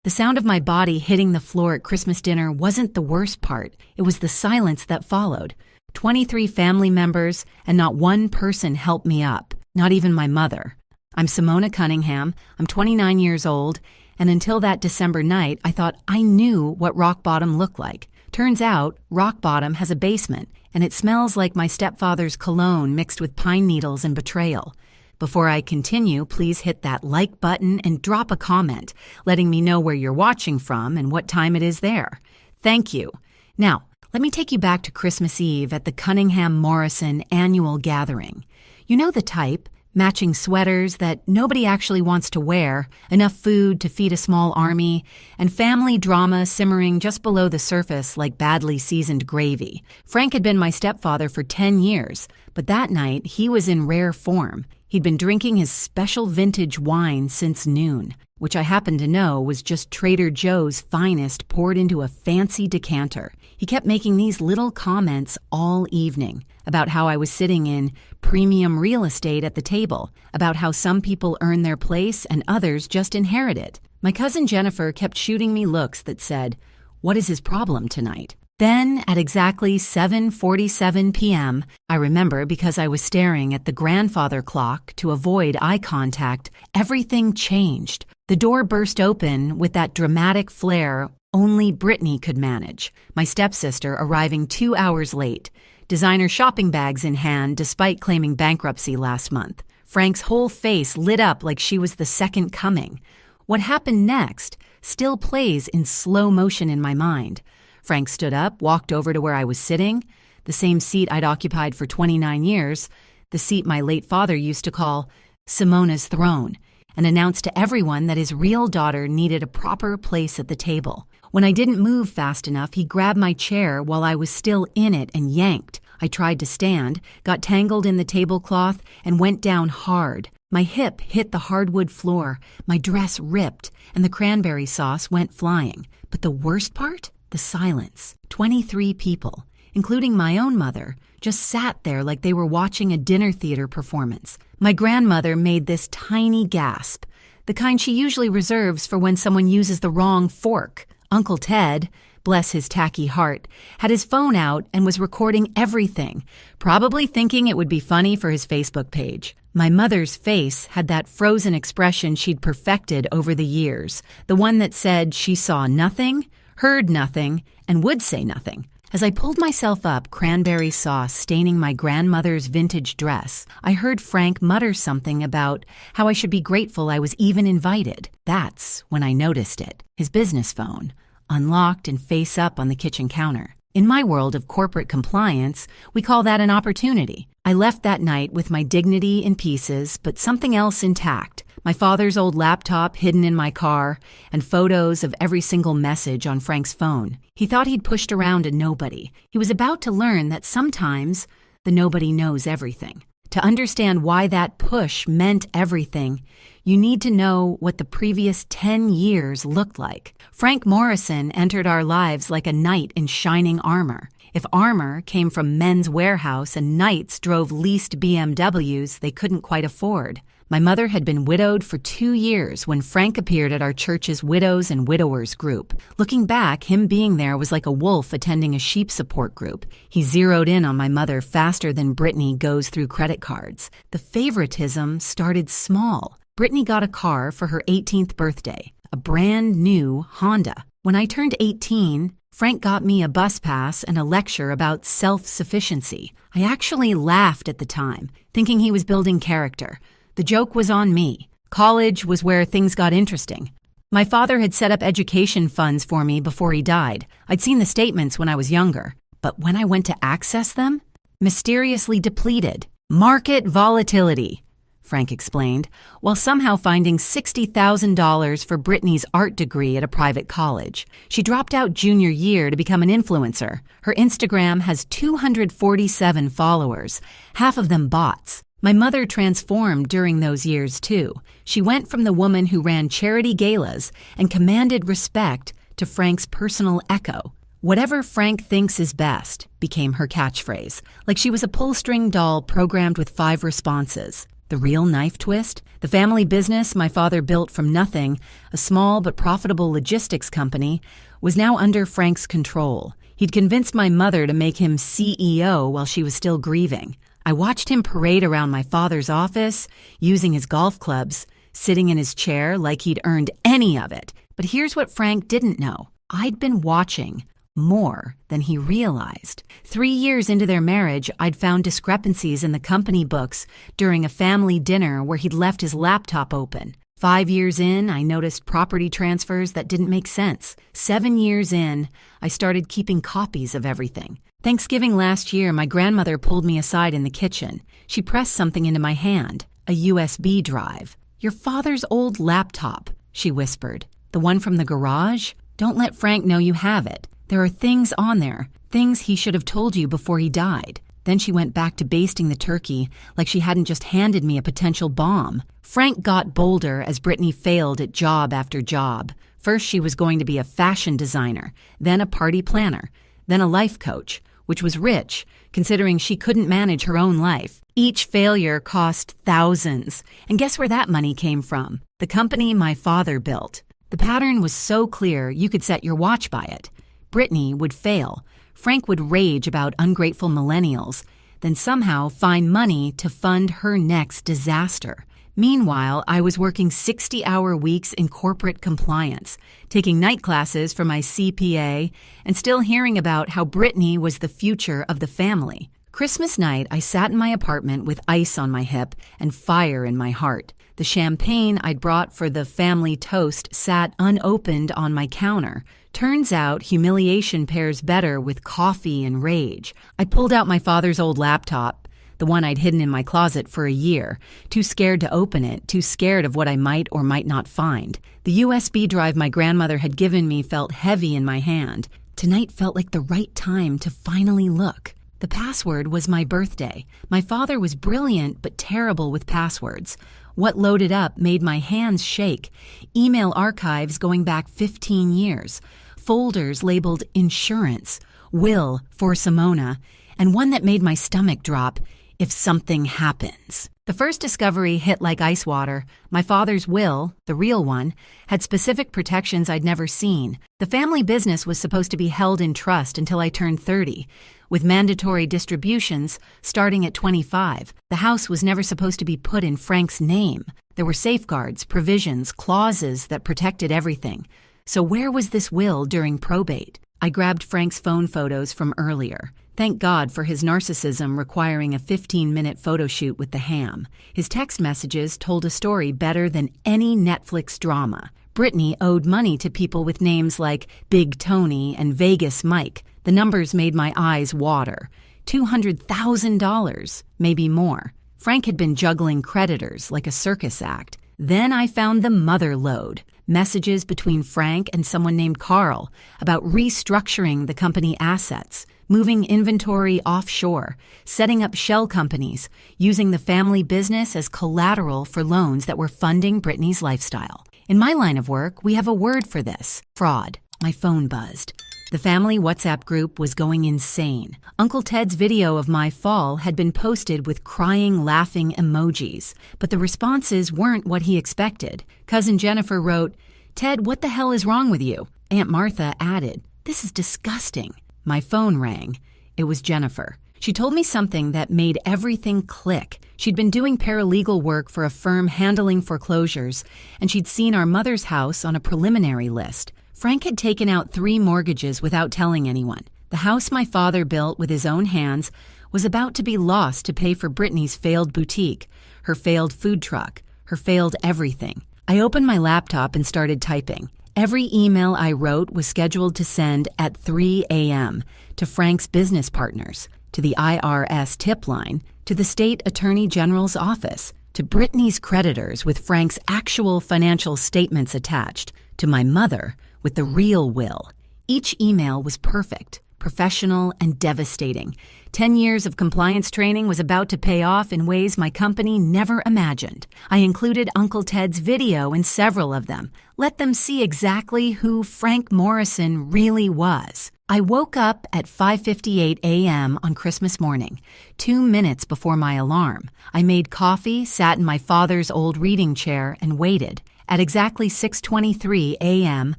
The sound of my body hitting the floor at Christmas dinner wasn't the worst part. It was the silence that followed. 23 family members, and not one person helped me up, not even my mother. I'm Simona Cunningham, I'm 29 years old, and until that December night, I thought I knew what rock bottom looked like. Turns out, rock bottom has a basement, and it smells like my stepfather's cologne mixed with pine needles and betrayal. Before I continue, please hit that like button and drop a comment, letting me know where you're watching from and what time it is there. Thank you. Now, let me take you back to Christmas Eve at the Cunningham-Morrison annual gathering. You know the type, matching sweaters that nobody actually wants to wear, enough food to feed a small army, and family drama simmering just below the surface like badly seasoned gravy. Frank had been my stepfather for 10 years, but that night he was in rare form. He'd been drinking his special vintage wine since noon, which I happen to know was just Trader Joe's finest poured into a fancy decanter. He kept making these little comments all evening about how I was sitting in premium real estate at the table, about how some people earn their place and others just inherit it. My cousin Jennifer kept shooting me looks that said, "What is his problem tonight?" Then, at exactly 7:47 p.m., I remember because I was staring at the grandfather clock to avoid eye contact, everything changed. The door burst open with that dramatic flair only Brittany could manage, my stepsister arriving 2 hours late, designer shopping bags in hand despite claiming bankruptcy last month. Frank's whole face lit up like she was the second coming. What happened next still plays in slow motion in my mind. Frank stood up, walked over to where I was sitting, the same seat I'd occupied for 29 years, the seat my late father used to call Simona's throne, and announced to everyone that his real daughter needed a proper place at the table. When I didn't move fast enough, he grabbed my chair while I was still in it and yanked. I tried to stand, got tangled in the tablecloth, and went down hard. My hip hit the hardwood floor, my dress ripped, and the cranberry sauce went flying. But the worst part? The silence. 23 people, including my own mother, just sat there like they were watching a dinner theater performance. My grandmother made this tiny gasp, the kind she usually reserves for when someone uses the wrong fork. Uncle Ted, bless his tacky heart, had his phone out and was recording everything, probably thinking it would be funny for his Facebook page. My mother's face had that frozen expression she'd perfected over the years, the one that said she saw nothing, heard nothing, and would say nothing. As I pulled myself up, cranberry sauce staining my grandmother's vintage dress, I heard Frank mutter something about how I should be grateful I was even invited. That's when I noticed it. His business phone, unlocked and face up on the kitchen counter. In my world of corporate compliance, we call that an opportunity. I left that night with my dignity in pieces, but something else intact. My father's old laptop hidden in my car, and photos of every single message on Frank's phone. He thought he'd pushed around a nobody. He was about to learn that sometimes the nobody knows everything. To understand why that push meant everything, you need to know what the previous 10 years looked like. Frank Morrison entered our lives like a knight in shining armor. If armor came from Men's Warehouse and knights drove leased BMWs they couldn't quite afford. My mother had been widowed for 2 years when Frank appeared at our church's Widows and Widowers group. Looking back, him being there was like a wolf attending a sheep support group. He zeroed in on my mother faster than Brittany goes through credit cards. The favoritism started small. Brittany got a car for her 18th birthday, a brand new Honda. When I turned 18, Frank got me a bus pass and a lecture about self-sufficiency. I actually laughed at the time, thinking he was building character. The joke was on me. College was where things got interesting. My father had set up education funds for me before he died. I'd seen the statements when I was younger. But when I went to access them, mysteriously depleted. Market volatility, Frank explained, while somehow finding $60,000 for Brittany's art degree at a private college. She dropped out junior year to become an influencer. Her Instagram has 247 followers, half of them bots. My mother transformed during those years, too. She went from the woman who ran charity galas and commanded respect to Frank's personal echo. Whatever Frank thinks is best became her catchphrase, like she was a pull-string doll programmed with 5 responses. The real knife twist? The family business my father built from nothing, a small but profitable logistics company, was now under Frank's control. He'd convinced my mother to make him CEO while she was still grieving. I watched him parade around my father's office, using his golf clubs, sitting in his chair like he'd earned any of it. But here's what Frank didn't know. I'd been watching more than he realized. 3 years into their marriage, I'd found discrepancies in the company books during a family dinner where he'd left his laptop open. 5 years in, I noticed property transfers that didn't make sense. 7 years in, I started keeping copies of everything. Thanksgiving last year, my grandmother pulled me aside in the kitchen. She pressed something into my hand, a USB drive. "Your father's old laptop," she whispered. "The one from the garage? Don't let Frank know you have it. There are things on there, things he should have told you before he died." Then she went back to basting the turkey like she hadn't just handed me a potential bomb. Frank got bolder as Brittany failed at job after job. First, she was going to be a fashion designer, then a party planner, then a life coach, which was rich, considering she couldn't manage her own life. Each failure cost thousands. And guess where that money came from? The company my father built. The pattern was so clear you could set your watch by it. Brittany would fail. Frank would rage about ungrateful millennials, then somehow find money to fund her next disaster. Meanwhile, I was working 60-hour weeks in corporate compliance, taking night classes for my CPA, and still hearing about how Brittany was the future of the family. Christmas night, I sat in my apartment with ice on my hip and fire in my heart. The champagne I'd brought for the family toast sat unopened on my counter. Turns out humiliation pairs better with coffee and rage. I pulled out my father's old laptop, the one I'd hidden in my closet for a year, too scared to open it, too scared of what I might or might not find. The USB drive my grandmother had given me felt heavy in my hand. Tonight felt like the right time to finally look. The password was my birthday. My father was brilliant but terrible with passwords. What loaded up made my hands shake. Email archives going back 15 years. Folders labeled insurance, will for Simona, and one that made my stomach drop, if something happens. The first discovery hit like ice water. My father's will, the real one, had specific protections I'd never seen. The family business was supposed to be held in trust until I turned 30, with mandatory distributions starting at 25. The house was never supposed to be put in Frank's name. There were safeguards, provisions, clauses that protected everything. So where was this will during probate? I grabbed Frank's phone photos from earlier. Thank God for his narcissism requiring a 15-minute photo shoot with the ham. His text messages told a story better than any Netflix drama. Brittany owed money to people with names like Big Tony and Vegas Mike. The numbers made my eyes water. $200,000, maybe more. Frank had been juggling creditors like a circus act. Then I found the mother lode. Messages between Frank and someone named Carl about restructuring the company assets, moving inventory offshore, setting up shell companies, using the family business as collateral for loans that were funding Brittany's lifestyle. In my line of work, we have a word for this: fraud. My phone buzzed. The family WhatsApp group was going insane. Uncle Ted's video of my fall had been posted with crying, laughing emojis, but the responses weren't what he expected. Cousin Jennifer wrote, "Ted, what the hell is wrong with you?" Aunt Martha added, "This is disgusting." My phone rang. It was Jennifer. She told me something that made everything click. She'd been doing paralegal work for a firm handling foreclosures, and she'd seen our mother's house on a preliminary list. Frank had taken out 3 mortgages without telling anyone. The house my father built with his own hands was about to be lost to pay for Brittany's failed boutique, her failed food truck, her failed everything. I opened my laptop and started typing. Every email I wrote was scheduled to send at 3 a.m. to Frank's business partners, to the IRS tip line, to the state attorney general's office, to Brittany's creditors with Frank's actual financial statements attached, to my mother with the real will. Each email was perfect, professional, and devastating. 10 years of compliance training was about to pay off in ways my company never imagined. I included Uncle Ted's video in several of them. Let them see exactly who Frank Morrison really was. I woke up at 5:58 a.m. on Christmas morning, 2 minutes before my alarm. I made coffee, sat in my father's old reading chair, and waited. At exactly 6:23 a.m.,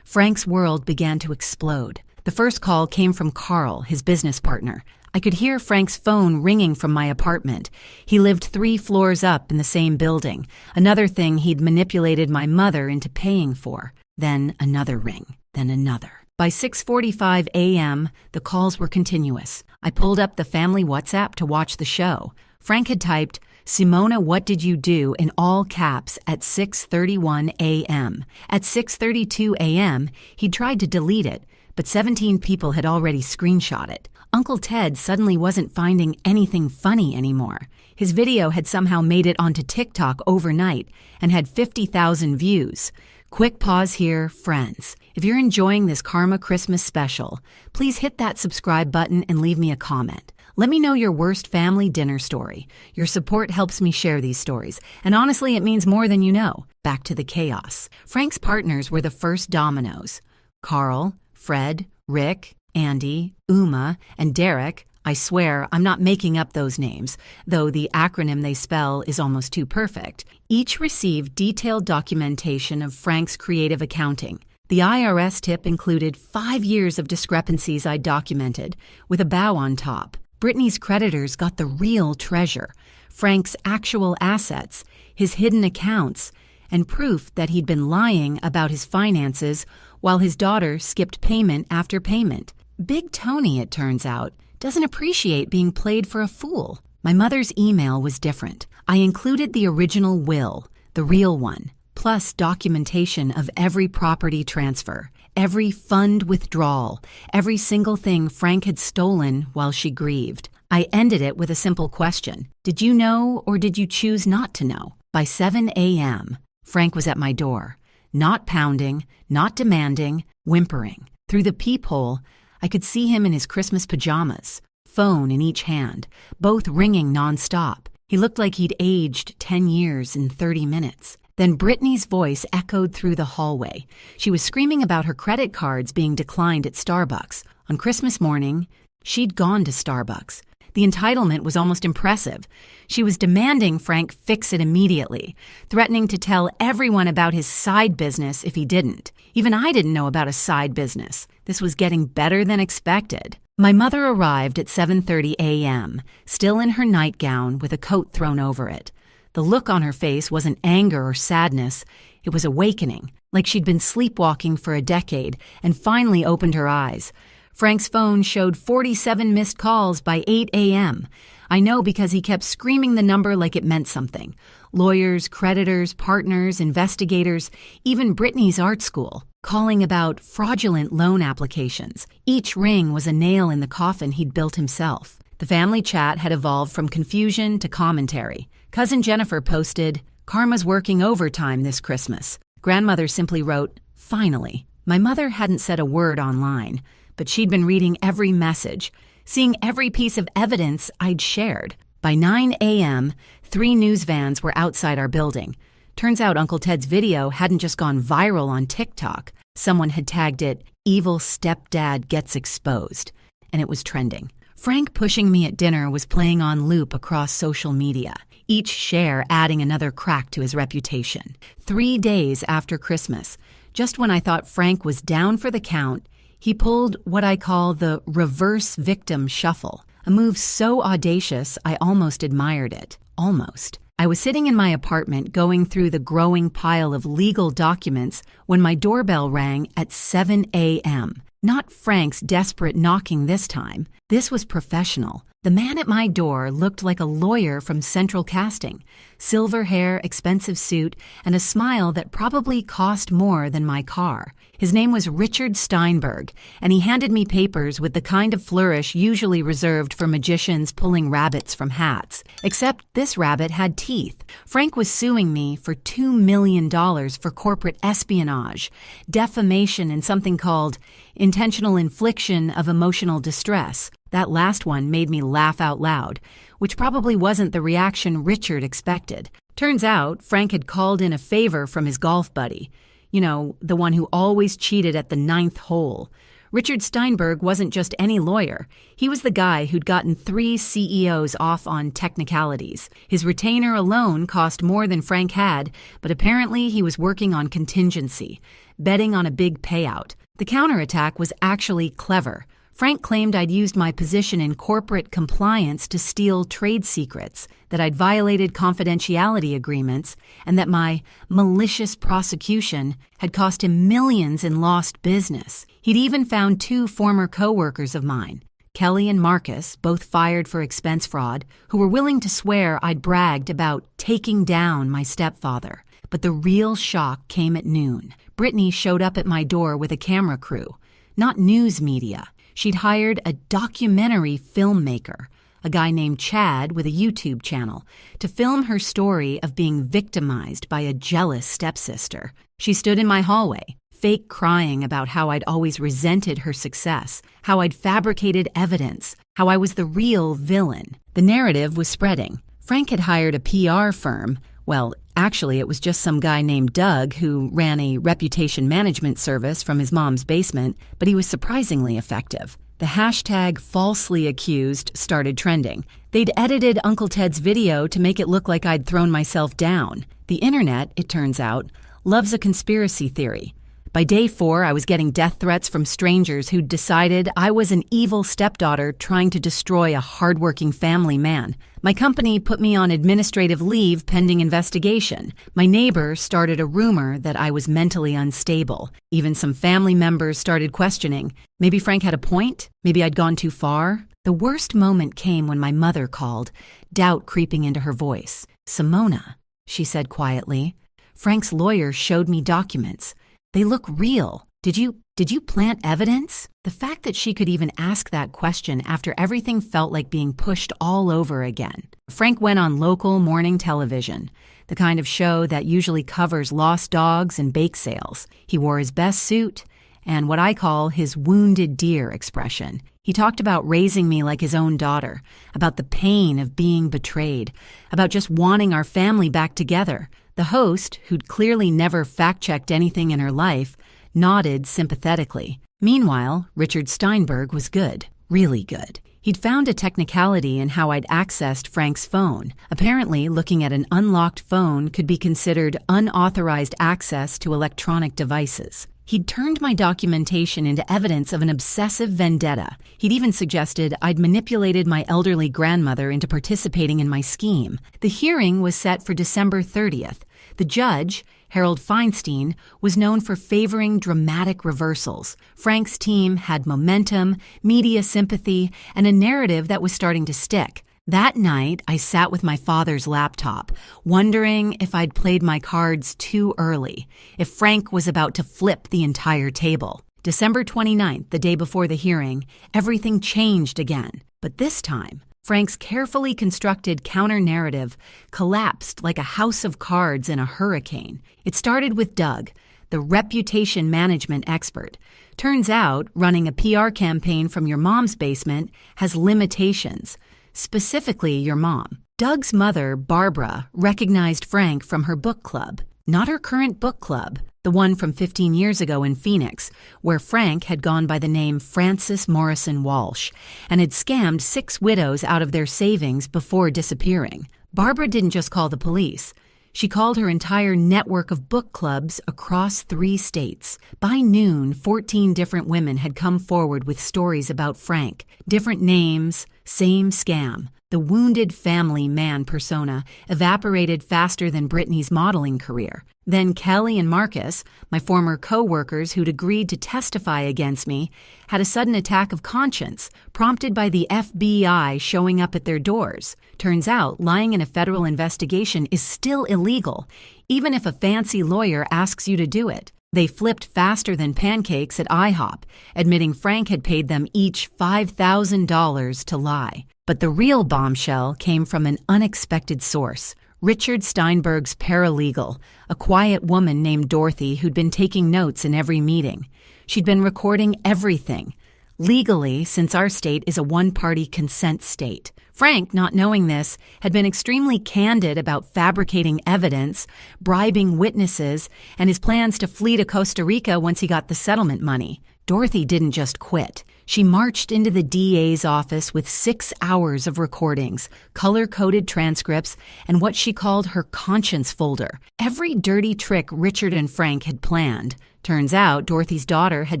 Frank's world began to explode. The first call came from Carl, his business partner. I could hear Frank's phone ringing from my apartment. He lived 3 floors up in the same building. Another thing he'd manipulated my mother into paying for. Then another ring, then another. By 6:45 a.m., the calls were continuous. I pulled up the family WhatsApp to watch the show. Frank had typed, "Simona, what did you do?" in all caps at 6:31 a.m. At 6:32 a.m., he tried to delete it, but 17 people had already screenshot it. Uncle Ted suddenly wasn't finding anything funny anymore. His video had somehow made it onto TikTok overnight and had 50,000 views. Quick pause here, friends. If you're enjoying this Karma Christmas special, please hit that subscribe button and leave me a comment. Let me know your worst family dinner story. Your support helps me share these stories, and honestly, it means more than you know. Back to the chaos. Frank's partners were the first dominoes. Carl, Fred, Rick, Andy, Uma, and Derek. I swear I'm not making up those names, though the acronym they spell is almost too perfect. Each received detailed documentation of Frank's creative accounting. The IRS tip included 5 years of discrepancies I documented, with a bow on top. Brittany's creditors got the real treasure, Frank's actual assets, his hidden accounts, and proof that he'd been lying about his finances while his daughter skipped payment after payment. Big Tony, it turns out, doesn't appreciate being played for a fool. My mother's email was different. I included the original will, the real one, plus documentation of every property transfer, every fund withdrawal, every single thing Frank had stolen while she grieved. I ended it with a simple question. Did you know or did you choose not to know? By 7 a.m., Frank was at my door, not pounding, not demanding, whimpering. Through the peephole, I could see him in his Christmas pajamas, phone in each hand, both ringing nonstop. He looked like he'd aged 10 years in 30 minutes. Then Brittany's voice echoed through the hallway. She was screaming about her credit cards being declined at Starbucks. On Christmas morning, she'd gone to Starbucks. The entitlement was almost impressive. She was demanding Frank fix it immediately, threatening to tell everyone about his side business if he didn't. Even I didn't know about a side business. This was getting better than expected. My mother arrived at 7:30 a.m., still in her nightgown with a coat thrown over it. The look on her face wasn't anger or sadness. It was awakening, like she'd been sleepwalking for a decade and finally opened her eyes. Frank's phone showed 47 missed calls by 8 a.m. I know because he kept screaming the number like it meant something. Lawyers, creditors, partners, investigators, even Brittany's art school, calling about fraudulent loan applications. Each ring was a nail in the coffin he'd built himself. The family chat had evolved from confusion to commentary. Cousin Jennifer posted, "Karma's working overtime this Christmas." Grandmother simply wrote, "Finally." My mother hadn't said a word online, but she'd been reading every message, seeing every piece of evidence I'd shared. By 9 a.m., 3 news vans were outside our building. Turns out Uncle Ted's video hadn't just gone viral on TikTok. Someone had tagged it, "Evil Stepdad Gets Exposed," and it was trending. Frank pushing me at dinner was playing on loop across social media, each share adding another crack to his reputation. 3 days after Christmas, just when I thought Frank was down for the count, he pulled what I call the reverse victim shuffle, a move so audacious I almost admired it. Almost. I was sitting in my apartment going through the growing pile of legal documents when my doorbell rang at 7 a.m. Not Frank's desperate knocking this time. This was professional. The man at my door looked like a lawyer from Central Casting. Silver hair, expensive suit, and a smile that probably cost more than my car. His name was Richard Steinberg, and he handed me papers with the kind of flourish usually reserved for magicians pulling rabbits from hats. Except this rabbit had teeth. Frank was suing me for $2 million for corporate espionage, defamation, and something called intentional infliction of emotional distress. That last one made me laugh out loud, which probably wasn't the reaction Richard expected. Turns out, Frank had called in a favor from his golf buddy. You know, the one who always cheated at the 9th hole. Richard Steinberg wasn't just any lawyer. He was the guy who'd gotten 3 CEOs off on technicalities. His retainer alone cost more than Frank had, but apparently he was working on contingency, betting on a big payout. The counterattack was actually clever. Frank claimed I'd used my position in corporate compliance to steal trade secrets, that I'd violated confidentiality agreements, and that my malicious prosecution had cost him millions in lost business. He'd even found 2 former co-workers of mine, Kelly and Marcus, both fired for expense fraud, who were willing to swear I'd bragged about taking down my stepfather. But the real shock came at noon. Brittany showed up at my door with a camera crew, not news media. She'd hired a documentary filmmaker, a guy named Chad with a YouTube channel, to film her story of being victimized by a jealous stepsister. She stood in my hallway, fake crying about how I'd always resented her success, how I'd fabricated evidence, how I was the real villain. The narrative was spreading. Frank had hired a PR firm. Well, actually, it was just some guy named Doug who ran a reputation management service from his mom's basement, but he was surprisingly effective. The hashtag falsely accused started trending. They'd edited Uncle Ted's video to make it look like I'd thrown myself down. The internet, it turns out, loves a conspiracy theory. By day 4, I was getting death threats from strangers who'd decided I was an evil stepdaughter trying to destroy a hardworking family man. My company put me on administrative leave pending investigation. My neighbor started a rumor that I was mentally unstable. Even some family members started questioning. Maybe Frank had a point? Maybe I'd gone too far? The worst moment came when my mother called, doubt creeping into her voice. "Simona," she said quietly, "Frank's lawyer showed me documents. They look real. Did you plant evidence?" The fact that she could even ask that question after everything felt like being pushed all over again. Frank went on local morning television, the kind of show that usually covers lost dogs and bake sales. He wore his best suit and what I call his wounded deer expression. He talked about raising me like his own daughter, about the pain of being betrayed, about just wanting our family back together. The host, who'd clearly never fact-checked anything in her life, nodded sympathetically. Meanwhile, Richard Steinberg was good, really good. He'd found a technicality in how I'd accessed Frank's phone. Apparently, looking at an unlocked phone could be considered unauthorized access to electronic devices. He'd turned my documentation into evidence of an obsessive vendetta. He'd even suggested I'd manipulated my elderly grandmother into participating in my scheme. The hearing was set for December 30th. The judge, Harold Feinstein, was known for favoring dramatic reversals. Frank's team had momentum, media sympathy, and a narrative that was starting to stick. That night, I sat with my father's laptop, wondering if I'd played my cards too early, if Frank was about to flip the entire table. December 29th, the day before the hearing, everything changed again. But this time, Frank's carefully constructed counter-narrative collapsed like a house of cards in a hurricane. It started with Doug, the reputation management expert. Turns out, running a PR campaign from your mom's basement has limitations. Specifically, your mom. Doug's mother, Barbara, recognized Frank from her book club. Not her current book club, the one from 15 years ago in Phoenix, where Frank had gone by the name Francis Morrison Walsh and had scammed 6 widows out of their savings before disappearing. Barbara didn't just call the police. She called her entire network of book clubs across 3 states. By noon, 14 different women had come forward with stories about Frank, different names, Same scam. The wounded family man persona evaporated faster than Brittany's modeling career. Then Kelly and Marcus, my former co-workers who'd agreed to testify against me, had a sudden attack of conscience, prompted by the FBI showing up at their doors. Turns out, lying in a federal investigation is still illegal, even if a fancy lawyer asks you to do it. They flipped faster than pancakes at IHOP, admitting Frank had paid them each $5,000 to lie. But the real bombshell came from an unexpected source. Richard Steinberg's paralegal, a quiet woman named Dorothy who'd been taking notes in every meeting. She'd been recording everything. Legally, since our state is a one-party consent state. Frank, not knowing this, had been extremely candid about fabricating evidence, bribing witnesses, and his plans to flee to Costa Rica once he got the settlement money. Dorothy didn't just quit. She marched into the DA's office with 6 hours of recordings, color-coded transcripts, and what she called her conscience folder. Every dirty trick Richard and Frank had planned. Turns out Dorothy's daughter had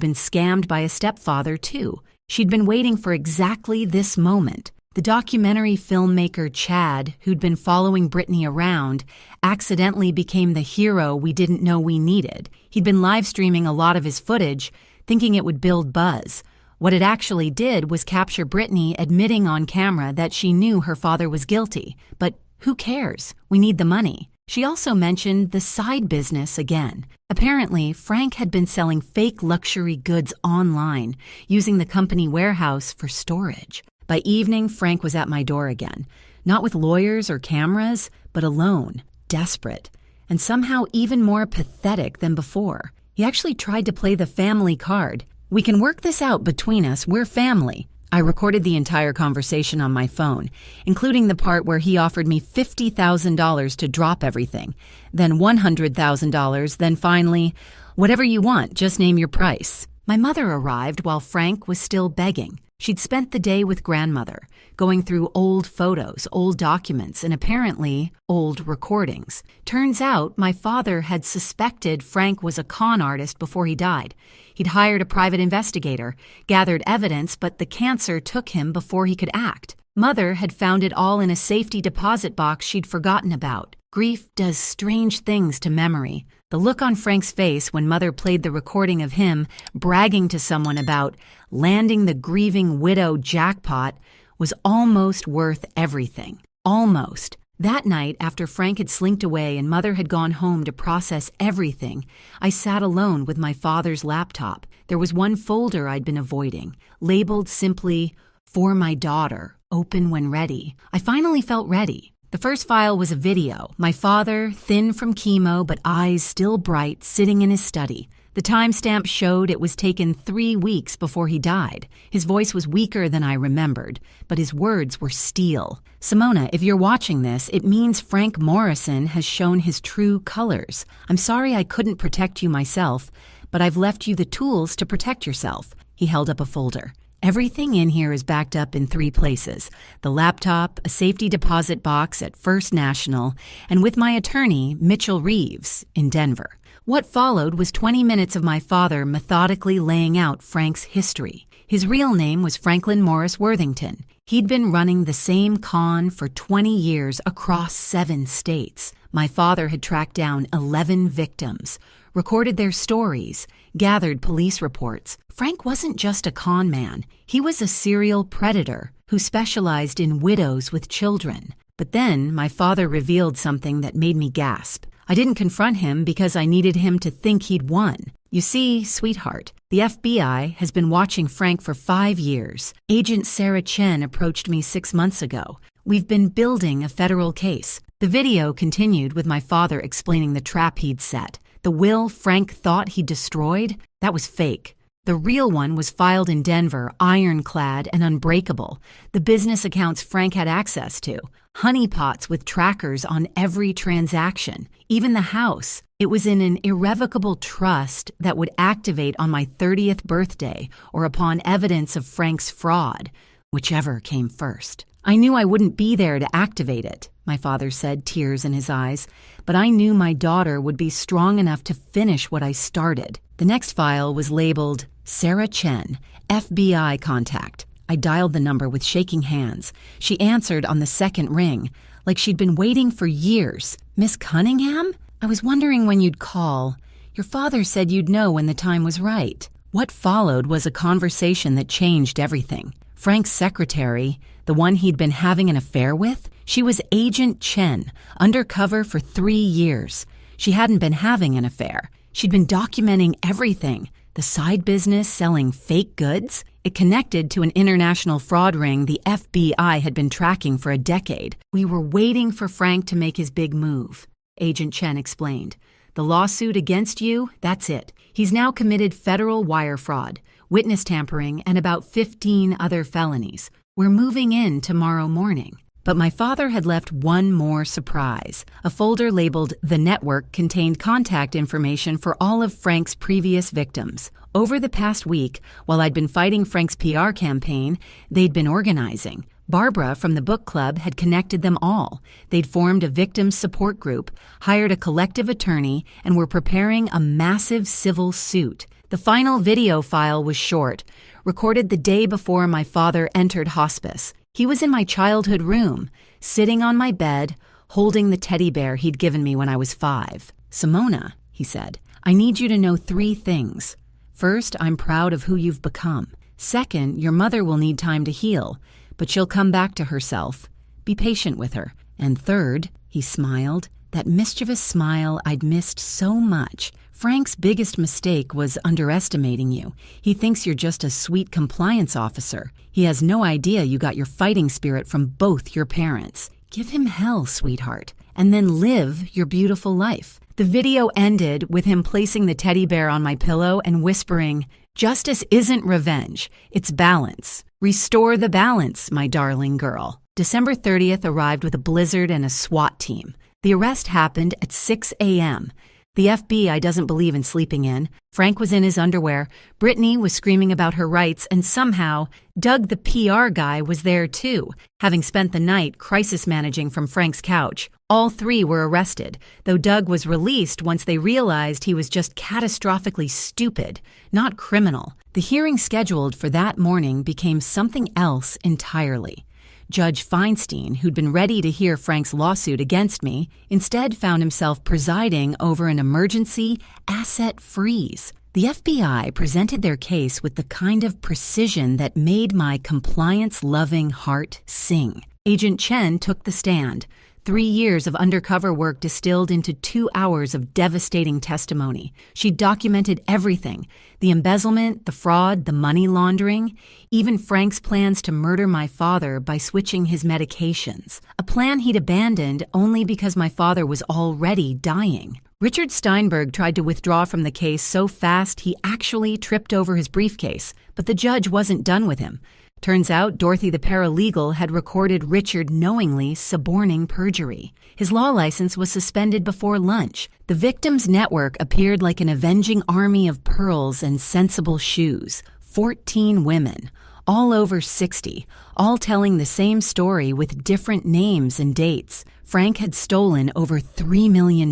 been scammed by a stepfather, too. She'd been waiting for exactly this moment. The documentary filmmaker Chad, who'd been following Brittany around, accidentally became the hero we didn't know we needed. He'd been live-streaming a lot of his footage, thinking it would build buzz. What it actually did was capture Brittany admitting on camera that she knew her father was guilty. But who cares? We need the money. She also mentioned the side business again. Apparently, Frank had been selling fake luxury goods online, using the company warehouse for storage. By evening, Frank was at my door again, not with lawyers or cameras, but alone, desperate, and somehow even more pathetic than before. He actually tried to play the family card. "We can work this out between us, we're family." I recorded the entire conversation on my phone, including the part where he offered me $50,000 to drop everything, then $100,000, then finally, "Whatever you want, just name your price." My mother arrived while Frank was still begging. She'd spent the day with grandmother, going through old photos, old documents, and apparently old recordings. Turns out my father had suspected Frank was a con artist before he died. He'd hired a private investigator, gathered evidence, but the cancer took him before he could act. Mother had found it all in a safety deposit box she'd forgotten about. Grief does strange things to memory. The look on Frank's face when Mother played the recording of him bragging to someone about landing the grieving widow jackpot was almost worth everything. Almost. That night, after Frank had slinked away and Mother had gone home to process everything, I sat alone with my father's laptop. There was one folder I'd been avoiding, labeled simply, "For my daughter, open when ready." I finally felt ready. The first file was a video, my father, thin from chemo but eyes still bright, sitting in his study. The timestamp showed it was taken 3 weeks before he died. His voice was weaker than I remembered, but his words were steel. "Simona, if you're watching this, it means Frank Morrison has shown his true colors. I'm sorry I couldn't protect you myself, but I've left you the tools to protect yourself." He held up a folder. "Everything in here is backed up in 3 places: the laptop, a safety deposit box at First National, and with my attorney, Mitchell Reeves, in Denver." What followed was 20 minutes of my father methodically laying out Frank's history. His real name was Franklin Morris Worthington. He'd been running the same con for 20 years across 7 states. My father had tracked down 11 victims, recorded their stories, gathered police reports. Frank wasn't just a con man. He was a serial predator who specialized in widows with children. But then my father revealed something that made me gasp. I didn't confront him because I needed him to think he'd won. "You see, sweetheart, the FBI has been watching Frank for 5 years. Agent Sarah Chen approached me 6 months ago. We've been building a federal case." The video continued with my father explaining the trap he'd set. The will Frank thought he destroyed, that was fake. The real one was filed in Denver, ironclad and unbreakable. The business accounts Frank had access to. Honeypots with trackers on every transaction. Even the house. It was in an irrevocable trust that would activate on my 30th birthday or upon evidence of Frank's fraud, whichever came first. "I knew I wouldn't be there to activate it," my father said, tears in his eyes, "but I knew my daughter would be strong enough to finish what I started." The next file was labeled Sarah Chen, FBI contact. I dialed the number with shaking hands. She answered on the second ring, like she'd been waiting for years. "Miss Cunningham? I was wondering when you'd call. Your father said you'd know when the time was right." What followed was a conversation that changed everything. Frank's secretary, the one he'd been having an affair with, she was Agent Chen, undercover for 3 years. She hadn't been having an affair. She'd been documenting everything. The side business selling fake goods? It connected to an international fraud ring the FBI had been tracking for a decade. "We were waiting for Frank to make his big move," Agent Chen explained. "The lawsuit against you, that's it. He's now committed federal wire fraud, witness tampering, and about 15 other felonies. We're moving in tomorrow morning." But my father had left one more surprise. A folder labeled "The Network" contained contact information for all of Frank's previous victims. Over the past week, while I'd been fighting Frank's PR campaign, they'd been organizing. Barbara from the book club had connected them all. They'd formed a victims support group, hired a collective attorney, and were preparing a massive civil suit. The final video file was short, recorded the day before my father entered hospice. He was in my childhood room, sitting on my bed, holding the teddy bear he'd given me when I was 5. "Simona," he said, "I need you to know 3 things. First, I'm proud of who you've become. Second, your mother will need time to heal, but she'll come back to herself. Be patient with her. And third," he smiled, that mischievous smile I'd missed so much. "Frank's biggest mistake was underestimating you. He thinks you're just a sweet compliance officer. He has no idea you got your fighting spirit from both your parents. Give him hell, sweetheart, and then live your beautiful life." The video ended with him placing the teddy bear on my pillow and whispering, "Justice isn't revenge, it's balance. Restore the balance, my darling girl." December 30th arrived with a blizzard and a SWAT team. The arrest happened at 6 a.m. The FBI doesn't believe in sleeping in. Frank was in his underwear. Brittany was screaming about her rights, and somehow, Doug the PR guy was there too, having spent the night crisis managing from Frank's couch. All 3 were arrested, though Doug was released once they realized he was just catastrophically stupid, not criminal. The hearing scheduled for that morning became something else entirely. Judge Feinstein, who'd been ready to hear Frank's lawsuit against me, instead found himself presiding over an emergency asset freeze. The FBI presented their case with the kind of precision that made my compliance-loving heart sing. Agent Chen took the stand. 3 years of undercover work distilled into 2 hours of devastating testimony. She documented everything: the embezzlement, the fraud, the money laundering, even Frank's plans to murder my father by switching his medications, a plan he'd abandoned only because my father was already dying. Richard Steinberg tried to withdraw from the case so fast he actually tripped over his briefcase, but the judge wasn't done with him. Turns out Dorothy the paralegal had recorded Richard knowingly suborning perjury. His law license was suspended before lunch. The victims' network appeared like an avenging army of pearls and sensible shoes. 14 women, all over 60, all telling the same story with different names and dates. Frank had stolen over $3 million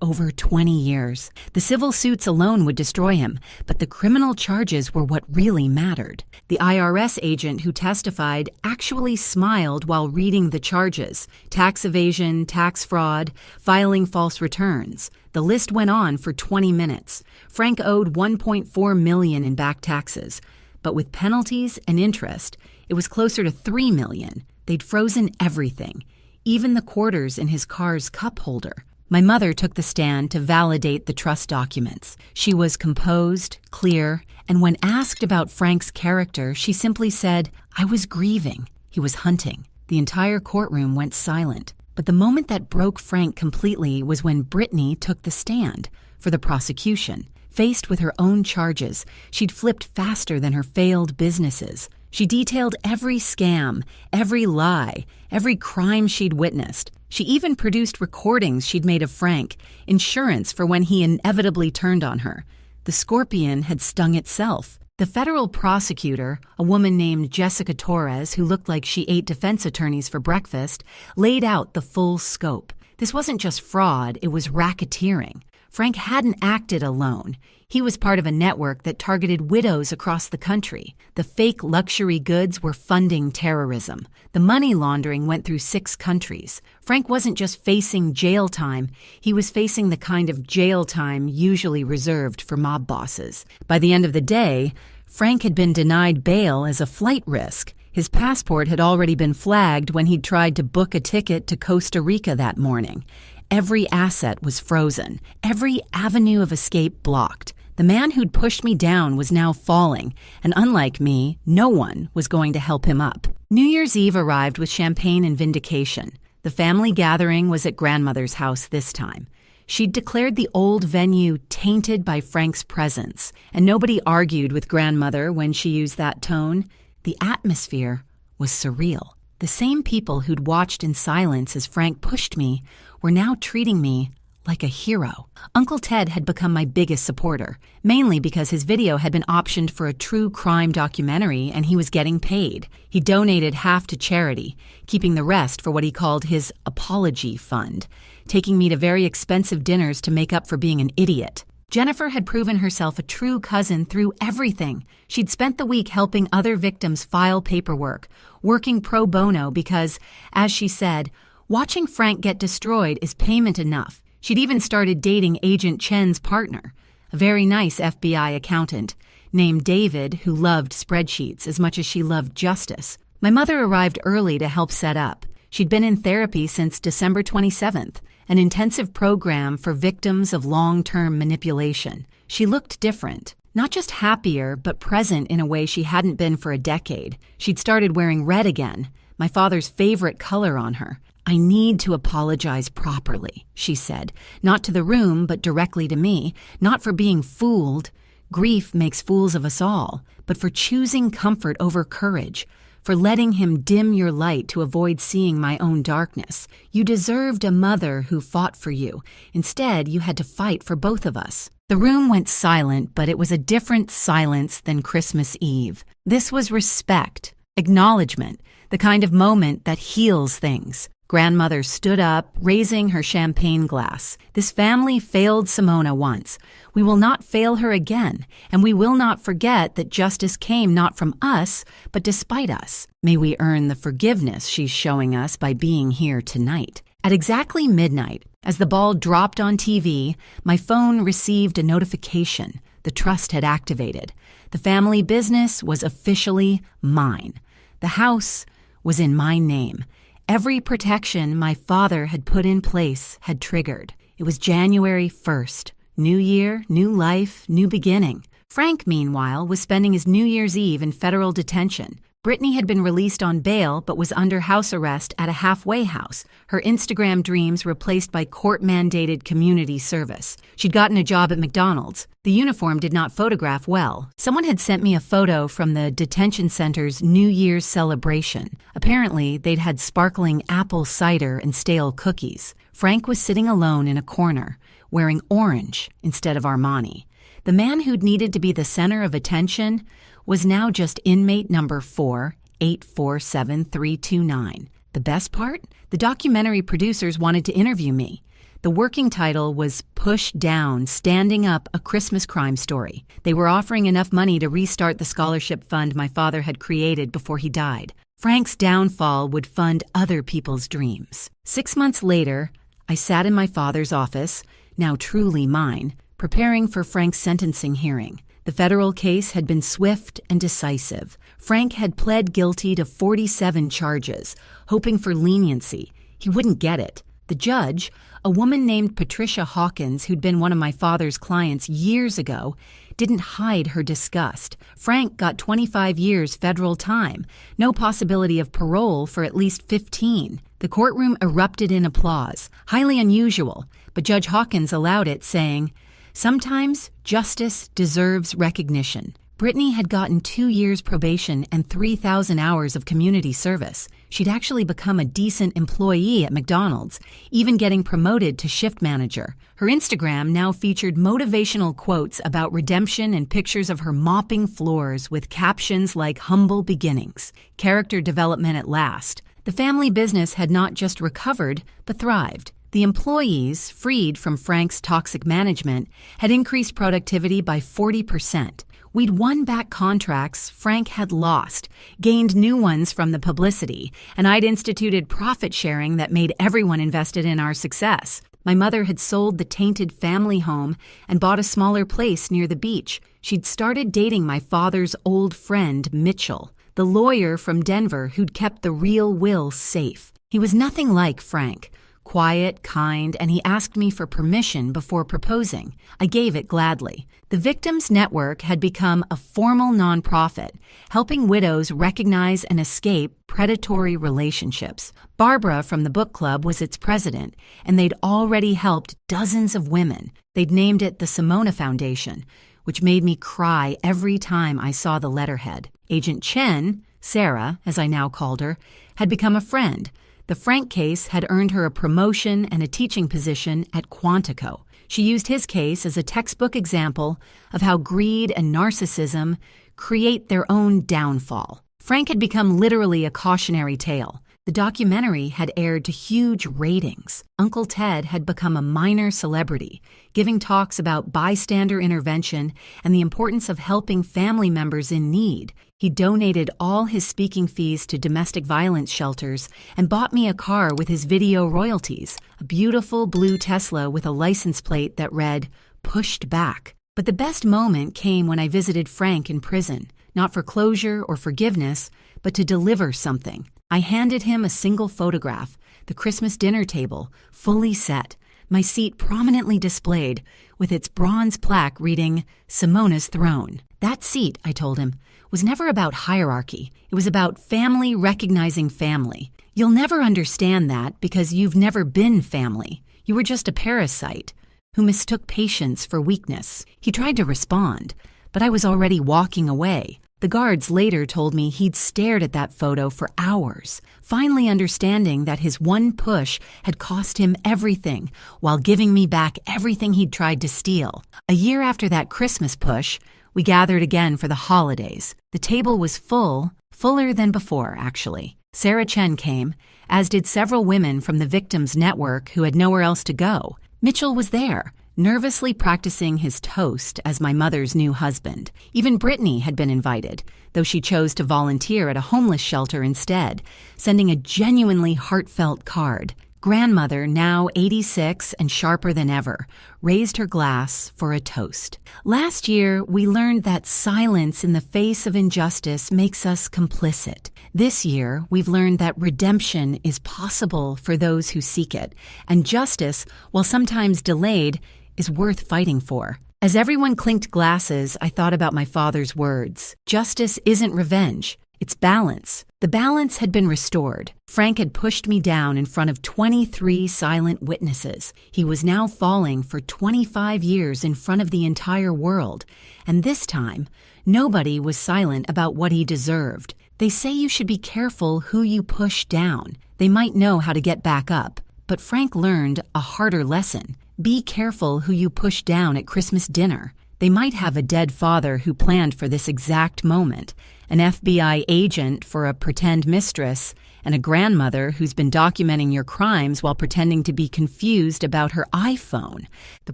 over 20 years. The civil suits alone would destroy him, but the criminal charges were what really mattered. The IRS agent who testified actually smiled while reading the charges: tax evasion, tax fraud, filing false returns. The list went on for 20 minutes. Frank owed $1.4 million in back taxes, but with penalties and interest, it was closer to $3 million. They'd frozen everything, even the quarters in his car's cup holder. My mother took the stand to validate the trust documents. She was composed, clear, and when asked about Frank's character, she simply said, "I was grieving. He was hunting." The entire courtroom went silent. But the moment that broke Frank completely was when Brittany took the stand for the prosecution. Faced with her own charges, she'd flipped faster than her failed businesses. She detailed every scam, every lie, every crime she'd witnessed. She even produced recordings she'd made of Frank, insurance for when he inevitably turned on her. The scorpion had stung itself. The federal prosecutor, a woman named Jessica Torres, who looked like she ate defense attorneys for breakfast, laid out the full scope. This wasn't just fraud, it was racketeering. Frank hadn't acted alone. He was part of a network that targeted widows across the country. The fake luxury goods were funding terrorism. The money laundering went through 6 countries. Frank wasn't just facing jail time, he was facing the kind of jail time usually reserved for mob bosses. By the end of the day, Frank had been denied bail as a flight risk. His passport had already been flagged when he'd tried to book a ticket to Costa Rica that morning. Every asset was frozen, every avenue of escape blocked. The man who'd pushed me down was now falling, and unlike me, no one was going to help him up. New Year's Eve arrived with champagne and vindication. The family gathering was at grandmother's house this time. She'd declared the old venue tainted by Frank's presence, and nobody argued with grandmother when she used that tone. The atmosphere was surreal. The same people who'd watched in silence as Frank pushed me were now treating me like a hero. Uncle Ted had become my biggest supporter, mainly because his video had been optioned for a true crime documentary and he was getting paid. He donated half to charity, keeping the rest for what he called his apology fund, taking me to very expensive dinners to make up for being an idiot. Jennifer had proven herself a true cousin through everything. She'd spent the week helping other victims file paperwork, working pro bono because, as she said, watching Frank get destroyed is payment enough. She'd even started dating Agent Chen's partner, a very nice FBI accountant named David who loved spreadsheets as much as she loved justice. My mother arrived early to help set up. She'd been in therapy since December 27th, an intensive program for victims of long-term manipulation. She looked different, not just happier, but present in a way she hadn't been for a decade. She'd started wearing red again, my father's favorite color on her. "I need to apologize properly," she said, not to the room, but directly to me, not for being fooled. Grief makes fools of us all, but for choosing comfort over courage, for letting him dim your light to avoid seeing my own darkness. You deserved a mother who fought for you. Instead, you had to fight for both of us. The room went silent, but it was a different silence than Christmas Eve. This was respect, acknowledgement, the kind of moment that heals things. Grandmother stood up, raising her champagne glass. "This family failed Simona once. We will not fail her again, and we will not forget that justice came not from us, but despite us. May we earn the forgiveness she's showing us by being here tonight." At exactly midnight, as the ball dropped on TV, my phone received a notification. The trust had activated. The family business was officially mine. The house was in my name. Every protection my father had put in place had triggered. It was January 1st. New year, new life, new beginning. Frank, meanwhile, was spending his New Year's Eve in federal detention. Brittany had been released on bail but was under house arrest at a halfway house, her Instagram dreams replaced by court-mandated community service. She'd gotten a job at McDonald's. The uniform did not photograph well. Someone had sent me a photo from the detention center's New Year's celebration. Apparently, they'd had sparkling apple cider and stale cookies. Frank was sitting alone in a corner, wearing orange instead of Armani. The man who'd needed to be the center of attention was now just inmate number 4847329. The best part? The documentary producers wanted to interview me. The working title was Push Down, Standing Up, a Christmas Crime Story. They were offering enough money to restart the scholarship fund my father had created before he died. Frank's downfall would fund other people's dreams. 6 months later, I sat in my father's office, now truly mine, preparing for Frank's sentencing hearing. The federal case had been swift and decisive. Frank had pled guilty to 47 charges, hoping for leniency. He wouldn't get it. The judge, a woman named Patricia Hawkins, who'd been one of my father's clients years ago, didn't hide her disgust. Frank got 25 years federal time, no possibility of parole for at least 15. The courtroom erupted in applause, highly unusual, but Judge Hawkins allowed it, saying, "Sometimes justice deserves recognition." Brittany had gotten 2 years probation and 3,000 hours of community service. She'd actually become a decent employee at McDonald's, even getting promoted to shift manager. Her Instagram now featured motivational quotes about redemption and pictures of her mopping floors with captions like "humble beginnings," character development at last. The family business had not just recovered, but thrived. The employees, freed from Frank's toxic management, had increased productivity by 40%. We'd won back contracts Frank had lost, gained new ones from the publicity, and I'd instituted profit sharing that made everyone invested in our success. My mother had sold the tainted family home and bought a smaller place near the beach. She'd started dating my father's old friend, Mitchell, the lawyer from Denver who'd kept the real Will safe. He was nothing like Frank. Quiet, kind, and he asked me for permission before proposing. I gave it gladly. The Victims Network had become a formal nonprofit, helping widows recognize and escape predatory relationships. Barbara from the book club was its president, and they'd already helped dozens of women. They'd named it the Simona Foundation, which made me cry every time I saw the letterhead. Agent Chen, Sarah, as I now called her, had become a friend. The Frank case had earned her a promotion and a teaching position at Quantico. She used his case as a textbook example of how greed and narcissism create their own downfall. Frank had become literally a cautionary tale. The documentary had aired to huge ratings. Uncle Ted had become a minor celebrity, giving talks about bystander intervention and the importance of helping family members in need. He donated all his speaking fees to domestic violence shelters and bought me a car with his video royalties, a beautiful blue Tesla with a license plate that read, "Pushed Back." But the best moment came when I visited Frank in prison, not for closure or forgiveness, but to deliver something. I handed him a single photograph, the Christmas dinner table, fully set, my seat prominently displayed, with its bronze plaque reading, "Simona's Throne." That seat, I told him, was never about hierarchy. It was about family recognizing family. You'll never understand that because you've never been family. You were just a parasite who mistook patience for weakness. He tried to respond, but I was already walking away. The guards later told me he'd stared at that photo for hours, finally understanding that his one push had cost him everything while giving me back everything he'd tried to steal. A year after that Christmas push, we gathered again for the holidays. The table was full, fuller than before, actually. Sarah Chen came, as did several women from the Victims Network who had nowhere else to go. Mitchell was there, nervously practicing his toast as my mother's new husband. Even Brittany had been invited, though she chose to volunteer at a homeless shelter instead, sending a genuinely heartfelt card. Grandmother, now 86 and sharper than ever, raised her glass for a toast. Last year, we learned that silence in the face of injustice makes us complicit. This year, we've learned that redemption is possible for those who seek it, and justice, while sometimes delayed, is worth fighting for. As everyone clinked glasses, I thought about my father's words. Justice isn't revenge. It's balance. The balance had been restored. Frank had pushed me down in front of 23 silent witnesses. He was now falling for 25 years in front of the entire world. And this time, nobody was silent about what he deserved. They say you should be careful who you push down. They might know how to get back up. But Frank learned a harder lesson. Be careful who you push down at Christmas dinner. They might have a dead father who planned for this exact moment, an FBI agent for a pretend mistress, and a grandmother who's been documenting your crimes while pretending to be confused about her iPhone. The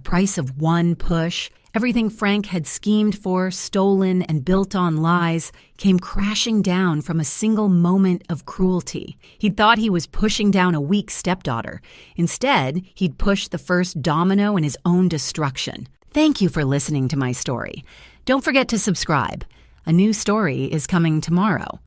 price of one push, everything Frank had schemed for, stolen, and built on lies, came crashing down from a single moment of cruelty. He'd thought he was pushing down a weak stepdaughter. Instead, he'd pushed the first domino in his own destruction. Thank you for listening to my story. Don't forget to subscribe. A new story is coming tomorrow.